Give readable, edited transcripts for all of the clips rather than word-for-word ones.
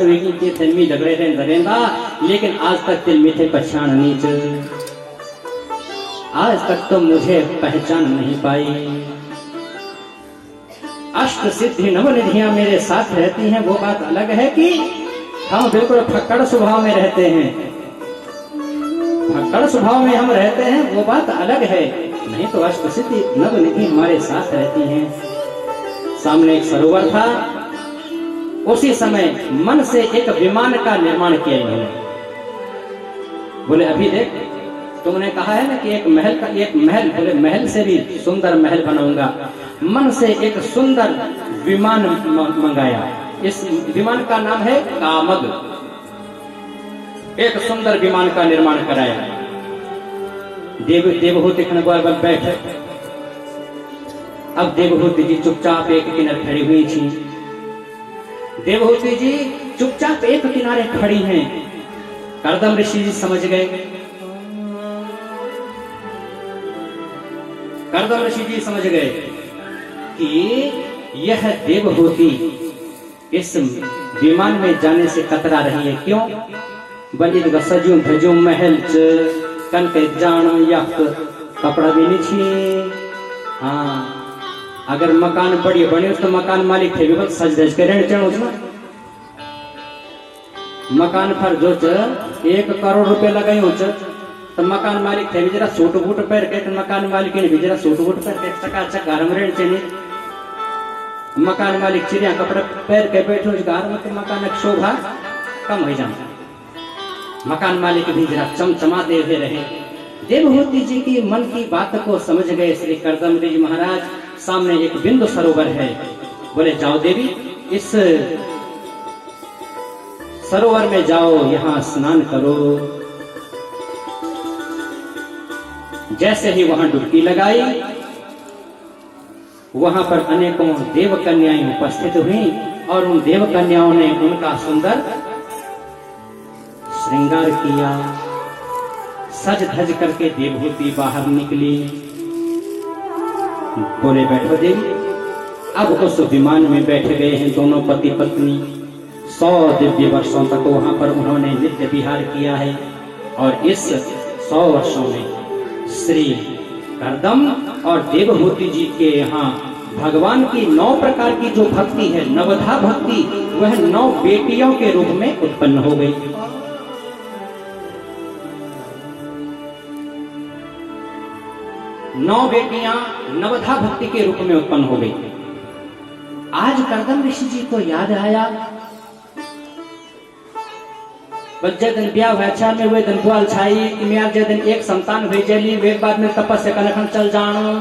के फिल्मी झगड़े दरेंदा, लेकिन आज तक दिल मीठे पहचान नीच, आज तक तो मुझे पहचान नहीं पाई। अष्ट सिद्धि नवनिधियां मेरे साथ रहती हैं, वो बात अलग है कि हम बिल्कुल फक्कड़ स्वभाव में रहते हैं। फक्कड़ स्वभाव में हम रहते हैं, वो बात अलग है, नहीं तो अष्ट सिद्धि नवनिधि हमारे साथ रहती हैं। सामने एक सरोवर था, उसी समय मन से एक विमान का निर्माण किया इन्होंने। बोले अभी देख, तुमने कहा है ना कि एक महल, बोले महल से भी सुंदर महल बनाऊंगा। मन से एक सुंदर विमान मंगाया, इस विमान का नाम है कामग। एक सुंदर विमान का निर्माण कराया। देवहूति खनग्वाल पर बैठे। अब देवहूति जी चुपचाप एक किनारे खड़ी हुई थी। देवहूति जी चुपचाप एक किनारे खड़ी हैं। कर्दम ऋषि जी समझ गए। कर्दम ऋषि जी समझ गए कि यह देवहूति इस विमान में जाने से कतरा रही है। क्यों? बलिद सजू भजू महल कन के जानो यख कपड़ा भी नहीं छी। हाँ, अगर मकान बढ़िया बने तो मकान मालिक थे भी सज धज के रहने चढ़ो ना। मकान पर जो 1 करोड़ रुपए लगाई हो तो मकान मालिक थे भी जरा सूट बूट पहन के, तो मकान मालिक ने भी जरा सूट बूट पहन के चकाचक घर में रहने चाहिए। मकान मालिक चिड़िया कपड़े पहन के बैठो घर में तो मकान की शोभा कम हो जाता। मकान मालिक भी जरा चमचमाते हुए रहे। देवहूति जी की मन की बात को समझ गए श्री कर्दम ऋषि महाराज। सामने एक बिंदु सरोवर है। बोले जाओ देवी, इस सरोवर में जाओ, यहां स्नान करो। जैसे ही वहां डुबकी लगाई, वहां पर अनेकों देव कन्याएं उपस्थित हुई और उन देव कन्याओं ने उनका सुंदर श्रृंगार किया। सज धज करके देवहूति बाहर निकली। बोले बैठो देवी। अब उस विमान में बैठ गए हैं दोनों पति पत्नी। 100 दिव्य वर्षों तक वहां पर उन्होंने नित्य विहार किया है। और इस 100 वर्षों में श्री कर्दम और देवहूति जी के यहाँ भगवान की 9 प्रकार की जो भक्ति है, नवधा भक्ति, वह 9 बेटियों के रूप में उत्पन्न हो गई। नौ बेटियां नवधा भक्ति के रूप में उत्पन्न हो गई। आज कर्दम ऋषि जी को याद आया, बच्चे दिन ब्याह हुआ में हुए दिन बुआल छाई कि मैं जे दिन एक संतान हुई जली वे बाद में तपस्या कनखन चल जानो।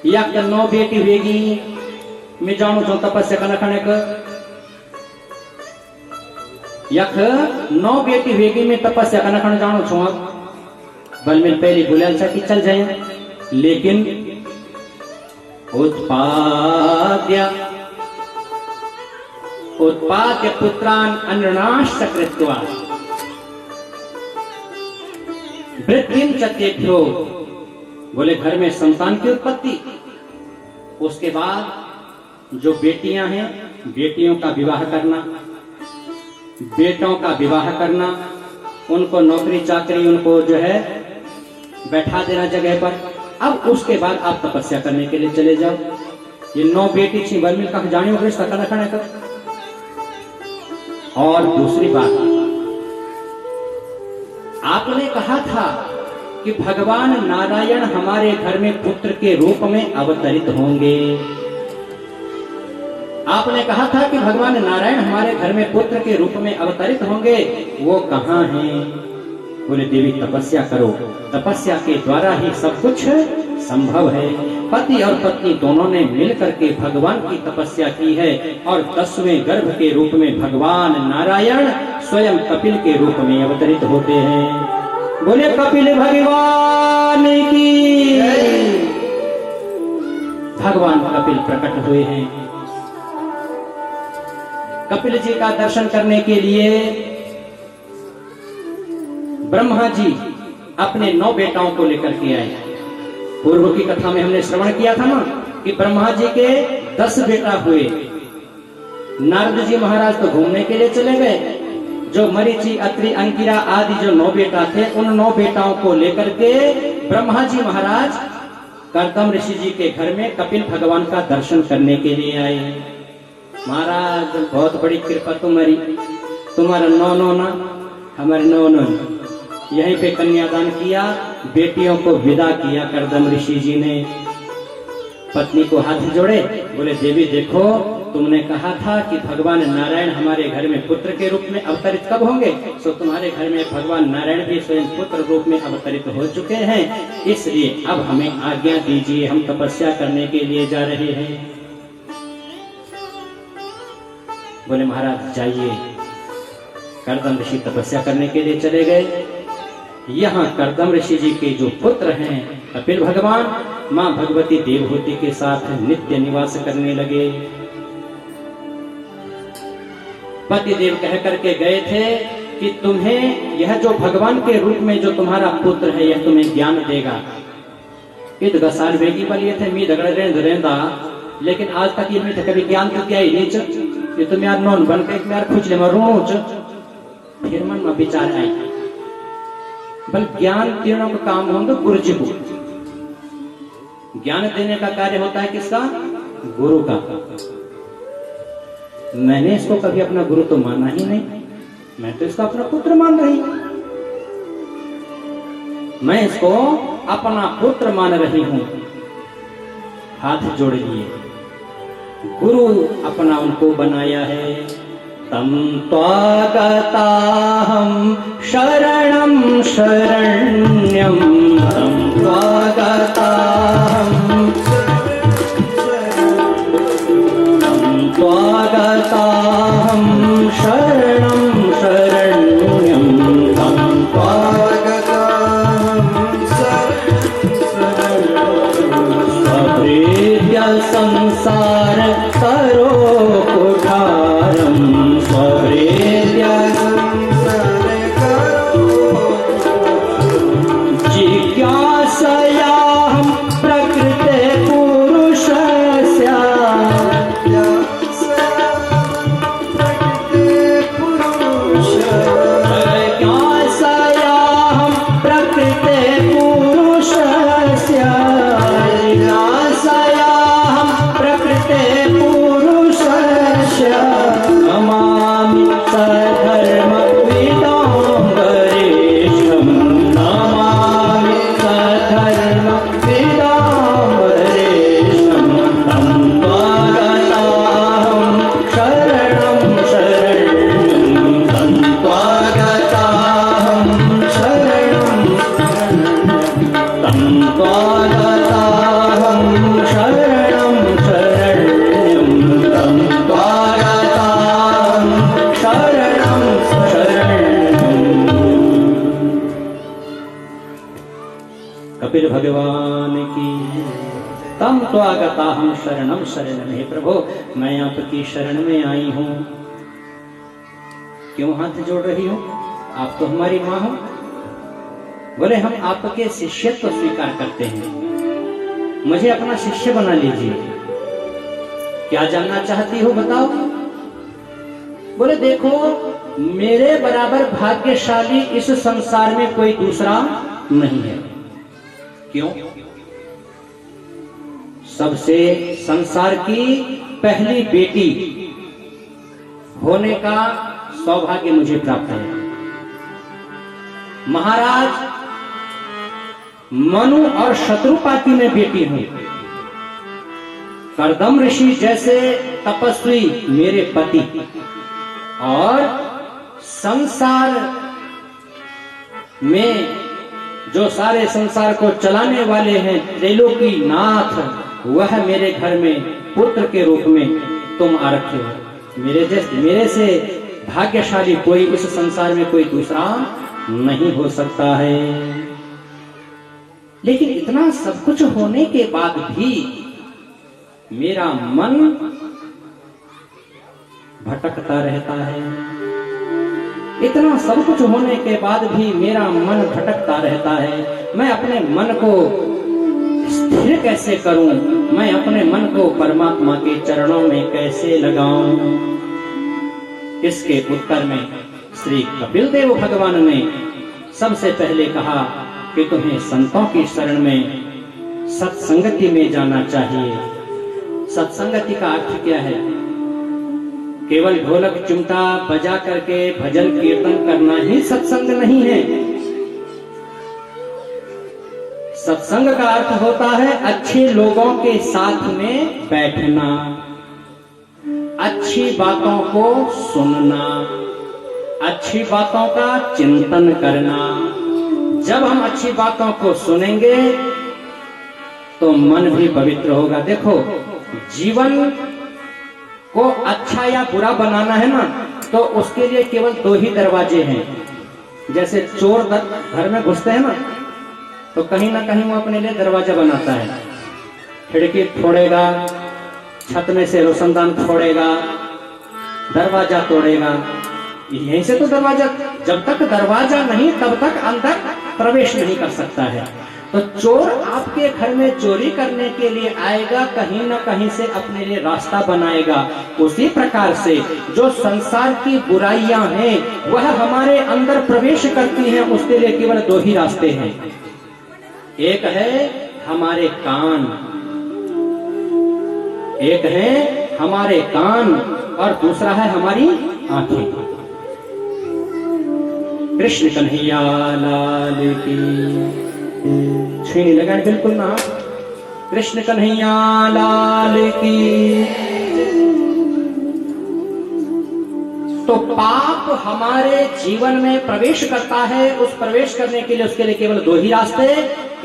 यक 9 बेटी हुएगी, मैं जानू जो तपस्या कनखन यक 9 बेटी हुएगी, मैं तपस्या कनखन जानू छू। बल में पहली बुलाल कि चल जाए, लेकिन उत्पाद्य पुत्रान अन्नाश कृत्वा वृद्धिं च तेभ्यो। बोले घर में संतान की उत्पत्ति, उसके बाद जो बेटियां हैं बेटियों का विवाह करना, बेटों का विवाह करना, उनको नौकरी चाकरी, उनको जो है बैठा देना जगह पर। अब उसके बाद आप तपस्या करने के लिए चले जाओ। ये 9 बेटी थी, बर्मिल का जानियो रिश्ता करना कर। और दूसरी बात, आपने कहा था कि भगवान नारायण हमारे घर में पुत्र के रूप में अवतरित होंगे। आपने कहा था कि भगवान नारायण हमारे घर में पुत्र के रूप में अवतरित होंगे, वो कहाँ हैं? बोले देवी तपस्या करो, तपस्या के द्वारा ही सब कुछ संभव है। पति और पत्नी दोनों ने मिलकर के भगवान की तपस्या की है और 10वें गर्भ के रूप में भगवान नारायण स्वयं कपिल के रूप में अवतरित होते हैं। बोले कपिल भगवान की। भगवान कपिल प्रकट हुए हैं। कपिल जी का दर्शन करने के लिए ब्रह्मा जी अपने 9 बेटाओं को लेकर के आए। पूर्व की कथा में हमने श्रवण किया था ना कि ब्रह्मा जी के 10 बेटा हुए नारद जी महाराज तो घूमने के लिए चले गए। जो मरीचि, अत्रि, अंकिरा आदि जो 9 बेटा थे, उन 9 बेटाओं को लेकर के ब्रह्मा जी महाराज कर्दम ऋषि जी के घर में कपिल भगवान का दर्शन करने के लिए आए। महाराज बहुत बड़ी कृपा तुम्हारी, तुम्हारा 9 ना हमारे 9 यहीं पे कन्यादान किया, बेटियों को विदा किया। कर्दम ऋषि जी ने पत्नी को हाथ जोड़े, बोले देवी देखो, तुमने कहा था कि भगवान नारायण हमारे घर में पुत्र के रूप में अवतरित कब होंगे, सो तुम्हारे घर में भगवान नारायण भी स्वयं पुत्र रूप में अवतरित हो चुके हैं, इसलिए अब हमें आज्ञा दीजिए, हम तपस्या करने के लिए जा रहे हैं। बोले महाराज जाइए। कर्दम ऋषि तपस्या करने के लिए चले गए। यहाँ कर्दम ऋषि जी के जो पुत्र हैं कपिल भगवान माँ भगवती देवहूति के साथ नित्य निवास करने लगे। पति देव कह करके गए थे कि तुम्हें यह जो भगवान के रूप में जो तुम्हारा पुत्र है यह तुम्हें ज्ञान देगा। इत गसाल बेगी बलिए थे मी दगड़ रेंदा, लेकिन आज तक ये कभी ज्ञान तो क्या ही नीच ये तुम यार नॉन बन के यार खुचले में रोच। फिर मन में विचार आई, बल ज्ञान तीनों का काम होगा गुरु जी को। ज्ञान देने का कार्य होता है किसका? गुरु का। मैंने इसको कभी अपना गुरु तो माना ही नहीं, मैं तो इसको अपना पुत्र मान रही हूं। मैं इसको अपना पुत्र मान रही हूं। हाथ जोड़ लिए, गुरु अपना उनको बनाया है। तम त्वागताहं शरणं शरण्यं, तम त्वागताहं शरणं शरण्यं, तम त्वागताहं सप्रेत्य संसार करो कुठारं, सप्रेत्य संसार करो जिज्ञासयाहं प्रकृते पुरुषस्य, जिज्ञासयाहं प्रकृते पुरुषस्य, जिज्ञासयाहं प्रकृते पुरुषस्य, नमामि सधर्म विदाम्बरेशं, नमामि सधर्म विदाम्बरेशं, तं त्वागताहं शरणं शरण्यं, तं त्वागताहं शरणं तं त्वागताहं शरणं शरण्यं, तं त्वागताहं शरणं शरण्यं। कपिल भगवान की तम त्वागताहं शरणं शरणं। हे प्रभु, मैं आपकी शरण में आई हूं। क्यों हाथ जोड़ रही हूं? आप तो हमारी मां हो। बोले हम आपके शिष्यत्व स्वीकार करते हैं, मुझे अपना शिष्य बना लीजिए। क्या जानना चाहती हो बताओ? बोले देखो, मेरे बराबर भाग्यशाली इस संसार में कोई दूसरा नहीं है। क्यों? सबसे संसार की पहली बेटी होने का सौभाग्य मुझे प्राप्त है। महाराज मनु और शत्रुपा की मैं बेटी हूं। कर्दम ऋषि जैसे तपस्वी मेरे पति, और संसार में जो सारे संसार को चलाने वाले हैं त्रैलोकी नाथ, वह मेरे घर में पुत्र के रूप में तुम आ रखे हो। मेरे से भाग्यशाली कोई इस संसार में कोई दूसरा नहीं हो सकता है। लेकिन इतना सब कुछ होने के बाद भी मेरा मन भटकता रहता है। इतना सब कुछ होने के बाद भी मेरा मन भटकता रहता है। मैं अपने मन को स्थिर कैसे करूं? मैं अपने मन को परमात्मा के चरणों में कैसे लगाऊं? इसके उत्तर में श्री कपिल देव भगवान ने सबसे पहले कहा कि तुम्हें संतों की शरण में सत्संगति में जाना चाहिए। सत्संगति का अर्थ क्या है? केवल ढोलक चिमटा बजा करके भजन कीर्तन करना ही सत्संग नहीं है। सत्संग का अर्थ होता है अच्छे लोगों के साथ में बैठना, अच्छी बातों को सुनना, अच्छी बातों का चिंतन करना। जब हम अच्छी बातों को सुनेंगे तो मन भी पवित्र होगा। देखो, जीवन को अच्छा या बुरा बनाना है ना, तो उसके लिए केवल दो ही दरवाजे हैं। जैसे चोर घर में घुसते हैं ना, तो कहीं ना कहीं वो अपने लिए दरवाजा बनाता है। खिड़की फोड़ेगा, छत में से रोशनदान फोड़ेगा, दरवाजा तोड़ेगा। यहीं से तो दरवाजा, जब तक दरवाजा नहीं तब तक अंदर प्रवेश नहीं कर सकता है। तो चोर आपके घर में चोरी करने के लिए आएगा, कहीं न कहीं से अपने लिए रास्ता बनाएगा। उसी प्रकार से जो संसार की बुराइयां हैं वह हमारे अंदर प्रवेश करती हैं, उसके लिए केवल दो ही रास्ते हैं। एक है हमारे कान, एक है हमारे कान और दूसरा है हमारी आंखें। कृष्ण कन्हैया लाल की छीनी लगाए बिल्कुल ना। कृष्ण कन्हैया लाल की। तो पाप हमारे जीवन में प्रवेश करता है। उस प्रवेश करने के लिए उसके लिए केवल दो ही रास्ते,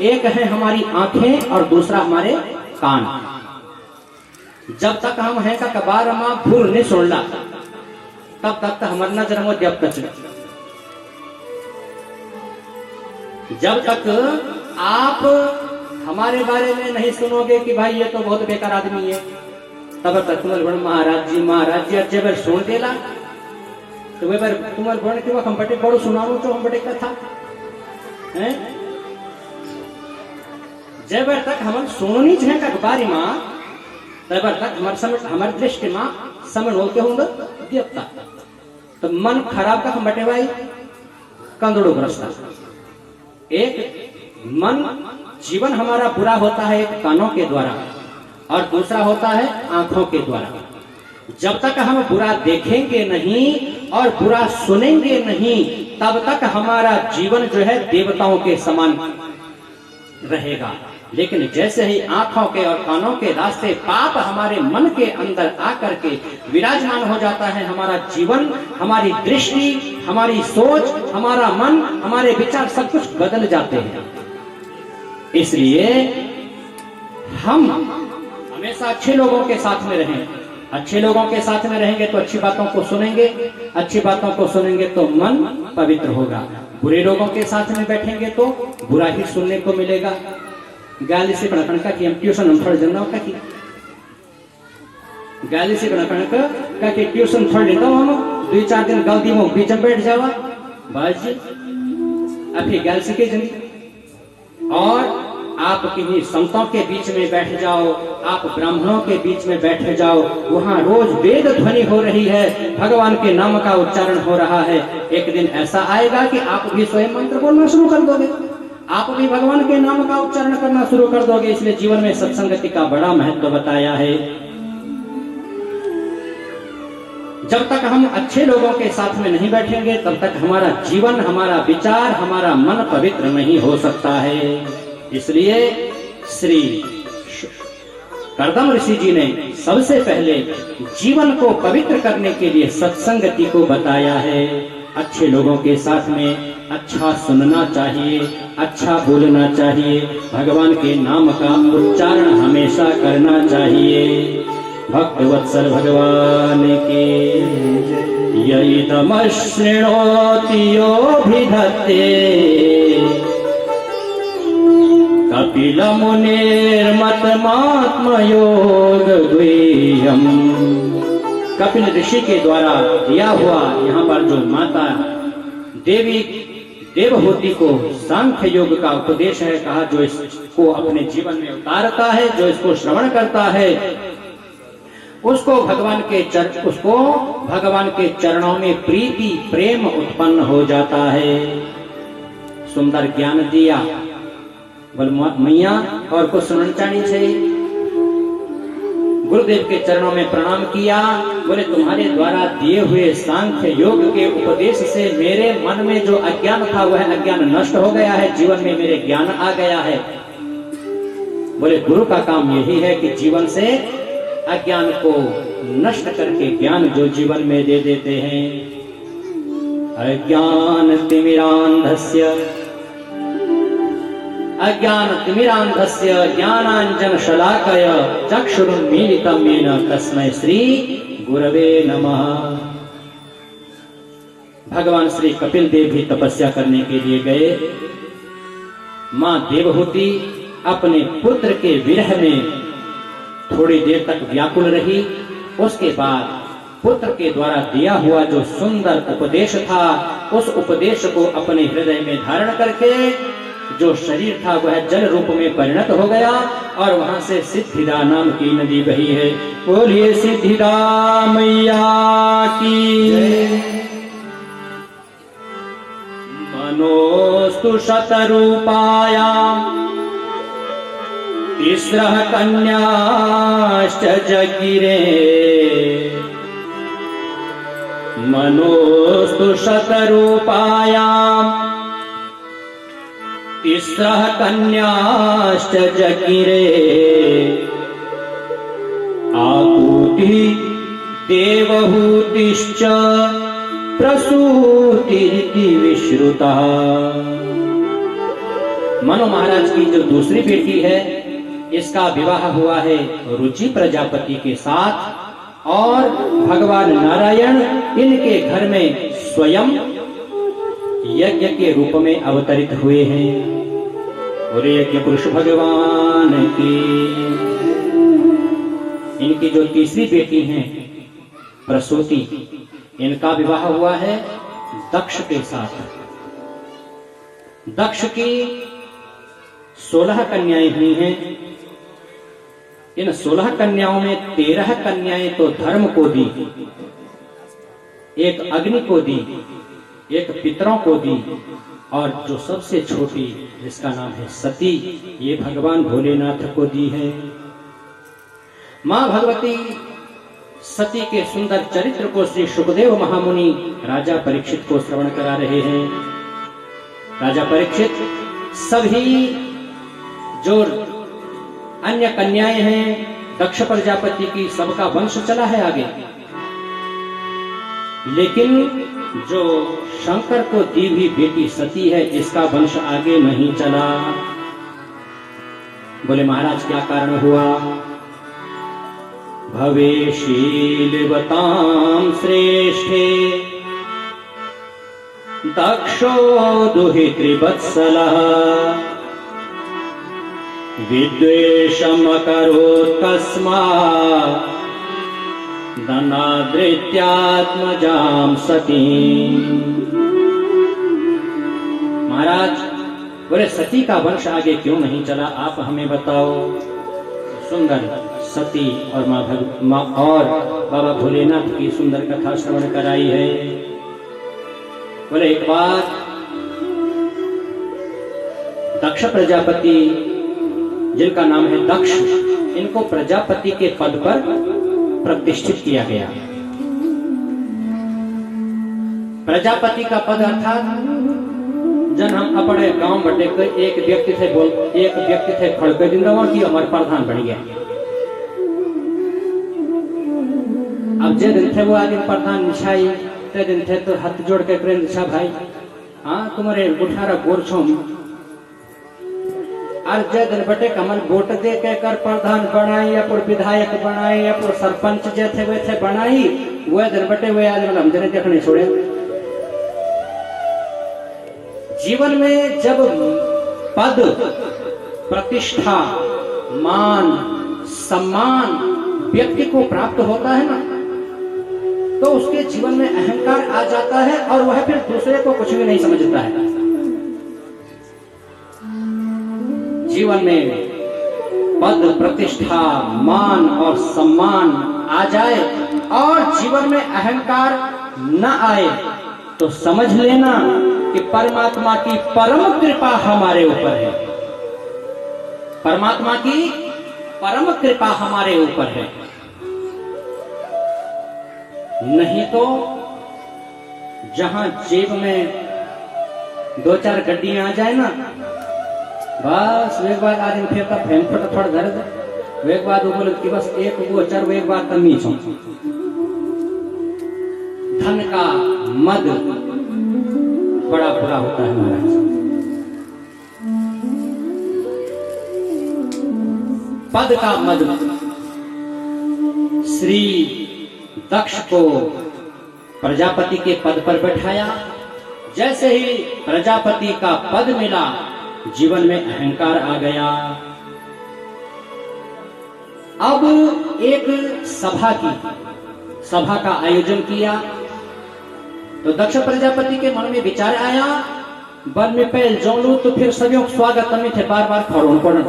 एक है हमारी आंखें और दूसरा हमारे कान। जब तक हम हैं का कबार मां भूल नहीं छोड़ना, तब तक हमारा न जन्मो जब तक। जब तक आप हमारे बारे में नहीं सुनोगे कि भाई ये तो बहुत बेकार आदमी है, तब तक तुम्हारे महाराज जी जब सुन देला तो वे बार तुम्हारे बड़े कि हम बटे बड़ो सुनाओ तो हम बटे कथा हैं। जब तक हम सुननी है का बारी मां, तब तक हमारे दृष्टि मां समझ होते होंगे देवता। तो मन खराब का हम बटे भाई कंदड़ो ग्रस्ता। एक मन जीवन हमारा बुरा होता है एक कानों के द्वारा और दूसरा होता है आंखों के द्वारा। जब तक हम बुरा देखेंगे नहीं और बुरा सुनेंगे नहीं, तब तक हमारा जीवन जो है देवताओं के समान रहेगा। लेकिन जैसे ही आंखों के और कानों के रास्ते पाप हमारे मन के अंदर आकर के विराजमान हो जाता है, हमारा जीवन, हमारी दृष्टि, हमारी सोच, हमारा मन, हमारे विचार सब कुछ बदल जाते हैं। इसलिए हम हमेशा अच्छे लोगों के साथ में रहें। अच्छे लोगों के साथ में रहेंगे तो अच्छी बातों को सुनेंगे, अच्छी बातों को सुनेंगे तो मन पवित्र होगा। बुरे लोगों के साथ में बैठेंगे तो बुरा ही सुनने को मिलेगा। गाली से बना का कि हम ट्यूशन हम थोड़ा जनना का कि गाली से बना का कि ट्यूशन थोड़ा लेता हूं, हम 2-4 दिन गलती में बीच में बैठ जावा बाजी अभी गाल सीखे जल्दी। और आप किन्हीं संतों के बीच में बैठ जाओ, आप ब्राह्मणों के बीच में बैठ जाओ, वहां रोज वेद ध्वनि हो रही है, भगवान के नाम का उच्चारण हो रहा है। एक दिन ऐसा आएगा कि आप भी स्वयं मंत्र बोलना शुरू कर दोगे, आप भी भगवान के नाम का उच्चारण करना शुरू कर दोगे। इसलिए जीवन में सत्संगति का बड़ा महत्व बताया है। जब तक हम अच्छे लोगों के साथ में नहीं बैठेंगे तब तक हमारा जीवन, हमारा विचार, हमारा मन पवित्र नहीं हो सकता है। इसलिए श्री कर्दम ऋषि जी ने सबसे पहले जीवन को पवित्र करने के लिए सत्संगति को बताया है। अच्छे लोगों के साथ में अच्छा सुनना चाहिए, अच्छा बोलना चाहिए, भगवान के नाम का उच्चारण हमेशा करना चाहिए। भक्तवत्सल भगवान के यदमश्नोति योभिधत्ते कपिल मुनिर्मतमात्मयोग द्वियम्। कपिल ऋषि के द्वारा दिया हुआ यहाँ पर जो माता देवी देवहूति को सांख्य योग का उपदेश है, कहा जो इसको अपने जीवन में उतारता है, जो इसको श्रवण करता है, उसको भगवान के चरणों में प्रीति प्रेम उत्पन्न हो जाता है। सुंदर ज्ञान दिया बोल मैया और कुछ सुनना चाहिए छे। गुरुदेव के चरणों में प्रणाम किया, बोले तुम्हारे द्वारा दिए हुए सांख्य योग के उपदेश से मेरे मन में जो अज्ञान था वह अज्ञान नष्ट हो गया है, जीवन में मेरे ज्ञान आ गया है। बोले गुरु का काम यही है कि जीवन से अज्ञान को नष्ट करके ज्ञान जो जीवन में दे देते हैं। अज्ञान तिमिरांधस्य ज्ञानांजन शलाकय चक्षुरुन्मीलितं येन तस्मै श्री गुरवे नमः। भगवान श्री कपिल देव भी तपस्या करने के लिए गए। मां देवहूति अपने पुत्र के विरह में थोड़ी देर तक व्याकुल रही। उसके बाद पुत्र के द्वारा दिया हुआ जो सुंदर उपदेश था, उस उपदेश को अपने हृदय में धारण करके जो शरीर था वह जल रूप में परिणत हो गया और वहां से सिद्धिदा नाम की नदी बही है। बोलिए सिद्धिदा मैया की। मनोस्तु शतरूपाया तिस्रः कन्याश्च जगिरे। मनोस्तु शतरूपायां तिस्रः कन्याश्च जगिरे। आकूति देवहूतिश्च प्रसूतिरिति विश्रुता। मनु महाराज की जो दूसरी बेटी है, इसका विवाह हुआ है रुचि प्रजापति के साथ और भगवान नारायण इनके घर में स्वयं यज्ञ के रूप में अवतरित हुए हैं। और यज्ञ पुरुष भगवान की। इनकी जो तीसरी बेटी हैं प्रसूति, इनका विवाह हुआ है दक्ष के साथ। दक्ष की 16 कन्याएं हुई हैं। इन 16 कन्याओं में 13 कन्याएं तो धर्म को दी, एक अग्नि को दी, एक पितरों को दी और जो सबसे छोटी जिसका नाम है सती, ये भगवान भोलेनाथ को दी है। मां भगवती सती के सुंदर चरित्र को श्री सुखदेव महामुनि राजा परीक्षित को श्रवण करा रहे हैं। राजा परीक्षित सभी जो अन्य कन्याएं हैं दक्ष प्रजापति की, सबका वंश चला है आगे, लेकिन जो शंकर को दी हुई बेटी सती है इसका वंश आगे नहीं चला। बोले महाराज क्या कारण हुआ? भवेशीलवतां श्रेष्ठे दक्षो दुहितृवत्सलः विद्वेषमकरोत् कस्मात् दनादृत्यात्मजां सतीं। महाराज बोले सती का वंश आगे क्यों नहीं चला, आप हमें बताओ। सुंदर सती और माँ और बाबा भोलेनाथ की सुंदर कथा श्रवण कराई है। बोले एक बार दक्ष प्रजापति, जिनका नाम है दक्ष, इनको प्रजापति के पद पर प्रतिष्ठित किया गया। प्रजापति का पद अर्थात जन हम अपने गांव बटे एक व्यक्ति थे खड़के दिन की हमारे प्रधान बन गया। अब जे दिन थे वो आगे प्रधान निशाई ते दिन थे तो हाथ जोड़ के प्रेम निशा भाई, हाँ तुम्हारे उठारा गोर छो और जे दिन बटे कमल वोट दे के कर प्रधान बनाई या पुर विधायक बनाई या पुर सरपंच जे थे वे थे बनाई, वह दिन बटे वे आज हम जने देखने छोड़े। जीवन में जब पद, प्रतिष्ठा, मान, सम्मान व्यक्ति को प्राप्त होता है ना, तो उसके जीवन में अहंकार आ जाता है और वह फिर दूसरे को कुछ भी नहीं समझता है। जीवन में पद, प्रतिष्ठा, मान और सम्मान आ जाए और जीवन में अहंकार न आए तो समझ लेना कि परमात्मा की परम कृपा हमारे ऊपर है। परमात्मा की परम कृपा हमारे ऊपर है। नहीं तो जहां जेब में 2-4 गड्डियां आ जाए ना, बस एक बार आदमी फेंकता फेंक फटा थोड़ा दर्द, एक बार वो बोले कि बस एक वो चर एक बार तमीज हो। धन का मद बड़ा बुरा होता है महाराज। पद का मद। श्री दक्ष को प्रजापति के पद पर बैठाया। जैसे ही प्रजापति का पद मिला, जीवन में अहंकार आ गया। अब एक सभा का आयोजन किया तो दक्ष प्रजापति के मन में विचार आया, बन में पहल जोलू तो फिर सभी स्वागत हमें थे बार बार खड़ों पड़न।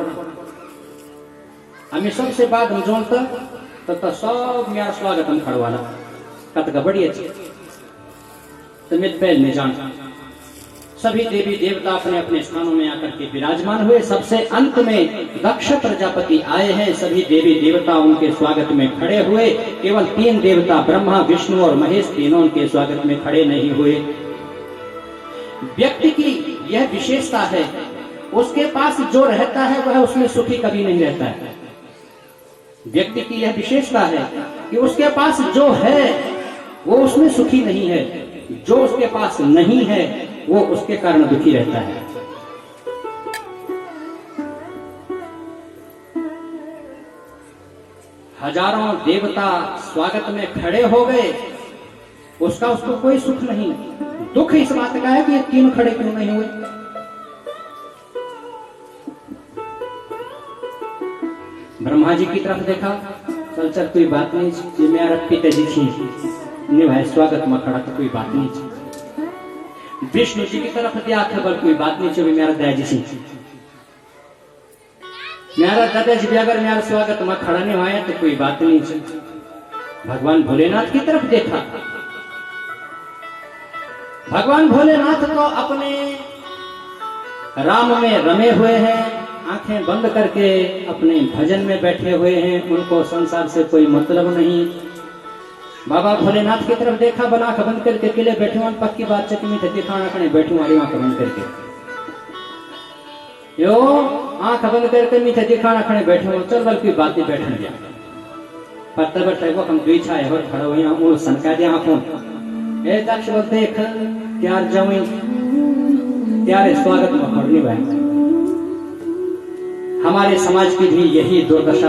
हमें सबसे बाद हम जोलता तो सब मेरा स्वागत हम खड़वाना कत का बड़ी अच्छी तो मैं पहल नहीं जानता। सभी देवी देवता अपने अपने स्थानों में आकर के विराजमान हुए। सबसे अंत में दक्ष प्रजापति आए हैं। सभी देवी देवता उनके स्वागत में खड़े हुए। केवल 3 देवता ब्रह्मा विष्णु और महेश तीनों उनके स्वागत में खड़े नहीं हुए। व्यक्ति की यह विशेषता है, उसके पास जो रहता है वह उसमें सुखी कभी नहीं रहता है। व्यक्ति की यह विशेषता है कि उसके पास जो है वो उसमें सुखी नहीं है, जो उसके पास नहीं है वो उसके कारण दुखी रहता है। हजारों देवता स्वागत में खड़े हो गए, उसको कोई सुख नहीं। दुख इस बात का है कि ये 3 खड़े क्यों नहीं हुए। ब्रह्मा जी की तरफ देखा, चल कोई बात नहीं, ये मेरा पिताजी थी नहीं भाई स्वागत में खड़ा तो कोई बात नहीं। विष्णु जी की तरफ दिया खबर, कोई बात नहीं चलो मेरा दादाजी सी, मेरा दादाजी भी अगर मेरा स्वागत में खड़ा नहीं हुआ तो कोई बात नहीं। भगवान भोलेनाथ की तरफ देखा, भगवान भोलेनाथ तो अपने राम में रमे हुए हैं, आंखें बंद करके अपने भजन में बैठे हुए हैं, उनको संसार से कोई मतलब नहीं। बाबा भोलेनाथ की तरफ देखा, बना आंख बंद करके किले बैठे हुए, पक्की बात चकी में थकी खाना खाने बैठे हमारी आंख बंद करके यो आंख बंद करके मीठे दिखाना खाने बैठे हुए, चल बल कोई बात नहीं बैठने दिया। पत्ता बैठे वो हम दुई छाए और खड़ा हुई उन सनका दिया आंखों ए दक्ष देख त्यार जाऊं त्यारे स्वागत में खड़नी भाई। हमारे समाज की भी यही दुर्दशा